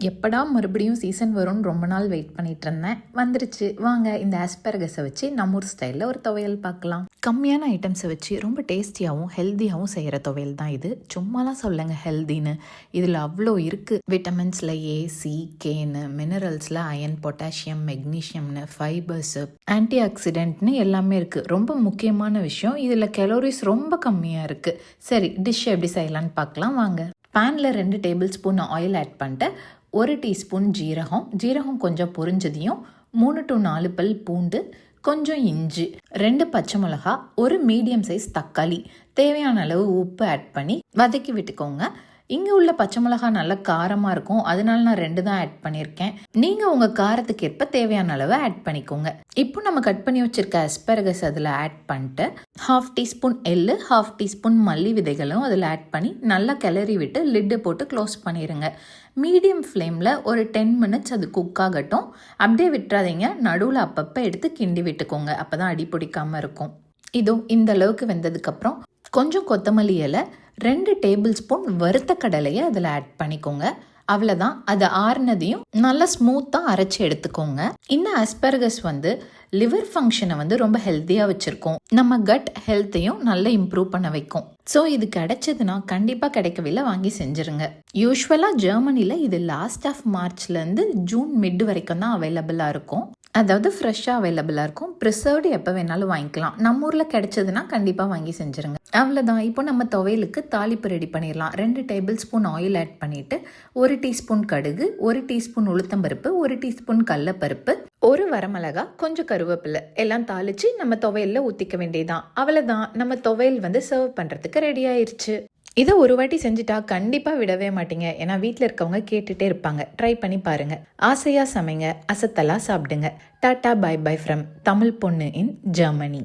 எப்படா மறுபடியும் சீசன் வரும்னு ரொம்ப நாள் வெயிட் பண்ணிட்டு இருந்தேன். வந்துருச்சு. வாங்க இந்த ஆஸ்பரகஸை வச்சு நம்ம ஊர் ஸ்டைலில் ஒரு துவையல் பார்க்கலாம். கம்மியான ஐட்டம்ஸை வச்சு ரொம்ப டேஸ்டியாகவும் ஹெல்த்தியாகவும் செய்கிற துவையல் தான் இது. சும்மாலாம் சொல்லுங்க ஹெல்தின்னு. இதில் அவ்வளோ இருக்குது. விட்டமின்ஸில் ஏ, சி, கேன்னு, மினரல்ஸில் அயன், பொட்டாசியம், மெக்னீஷியம்னு, ஃபைபர்ஸு, ஆன்டி ஆக்சிடென்ட்னு எல்லாமே இருக்குது. ரொம்ப முக்கியமான விஷயம், இதில் கலோரிஸ் ரொம்ப கம்மியாக இருக்குது. சரி, டிஷ் எப்படி செய்யலான்னு பார்க்கலாம் வாங்க. பேனில் 2 டேபிள் ஸ்பூன் ஆயில் ஆட் பண்ணிட்டு 1 டீஸ்பூன் ஜீரகம் கொஞ்சம் பொரிஞ்சதையும் 3 to 4 பல் பூண்டு, கொஞ்சம் இஞ்சி, 2 பச்சை மிளகா, ஒரு மீடியம் சைஸ் தக்காளி, தேவையான அளவு உப்பு ஆட் பண்ணி வதக்கி விட்டுக்கோங்க. இங்கே உள்ள பச்சை மிளகா நல்லா காரமாக இருக்கும், அதனால நான் 2 தான் ஆட் பண்ணியிருக்கேன். நீங்கள் உங்கள் காரத்துக்கு ஏற்ப தேவையான அளவு ஆட் பண்ணிக்கோங்க. இப்போ நம்ம கட் பண்ணி வச்சுருக்க அஸ்பரகஸ் அதில் ஆட் பண்ணிட்டு 1/2 டீஸ்பூன் எள்ளு, 1/2 டீஸ்பூன் மல்லி விதைகளும் அதில் ஆட் பண்ணி நல்லா கிளறி விட்டு லிட்டு போட்டு க்ளோஸ் பண்ணிடுங்க. மீடியம் ஃப்ளேமில் ஒரு 10 மினிட்ஸ் அது குக் ஆகட்டும். அப்படியே விட்டுறாதீங்க, நடுவில் அப்பப்போ எடுத்து கிண்டி விட்டுக்கோங்க, அப்போ தான் அடி பிடிக்காமல் இருக்கும். இதோ இந்த அளவுக்கு வெந்ததுக்கப்புறம் கொஞ்சம் கொத்தமல்லி இலை, 2 டேபிள் ஸ்பூன் வறுத்த கடலையை அதில் ஆட் பண்ணிக்கோங்க. அவ்வளோதான். அது ஆறுனதையும் நல்லா ஸ்மூத்தாக அரைச்சி எடுத்துக்கோங்க. இந்த ஆஸ்பரகஸ் லிவர் ஃபங்க்ஷனை ரொம்ப ஹெல்த்தியாக வச்சுருக்கோம். நம்ம கட் ஹெல்த்தையும் நல்லா இம்ப்ரூவ் பண்ண வைக்கும். ஸோ இது கிடைச்சதுன்னா கண்டிப்பாக கிடைக்கவில்லை, வாங்கி செஞ்சுருங்க. யூஸ்வலாக ஜெர்மனியில் இது லாஸ்ட் ஆஃப் மார்ச்லேருந்து ஜூன் மிட் வரைக்கும் தான் அவைலபிளாக இருக்கும். அதாவது ஃப்ரெஷ்ஷாக அவைலபிளாக இருக்கும். ப்ரிசர்வ்டு எப்போ வேணாலும் வாங்கிக்கலாம். நம்ம ஊரில் கிடைச்சதுன்னா கண்டிப்பாக வாங்கி செஞ்சுருங்க. அவ்வளோதான். இப்போ நம்ம துவையலுக்கு தாளிப்பு ரெடி பண்ணிடலாம். 2 டேபிள் ஸ்பூன் ஆயில் ஆட் பண்ணிவிட்டு 1 டீஸ்பூன் கடுகு, 1 டீஸ்பூன் உளுத்தம்பருப்பு, 1 டீஸ்பூன் கடலப்பருப்பு, 1 வரமிளகா, கொஞ்சம் கருவேப்பிலை எல்லாம் தாளித்து நம்ம துவையலில் ஊற்றிக்க வேண்டியதான். அவ்வளோதான், நம்ம துவையல் சர்வ் பண்ணுறதுக்கு ரெடி ஆயிடுச்சு. இதை ஒரு வாட்டி செஞ்சுட்டா கண்டிப்பாக விடவே மாட்டீங்க. ஏன்னா வீட்டில் இருக்கவங்க கேட்டுகிட்டே இருப்பாங்க. ட்ரை பண்ணி பாருங்கள். ஆசையாக சமைங்க, அசத்தலாக சாப்பிடுங்க. Tata bye bye from Tamil பொண்ணு இன் ஜெர்மனி.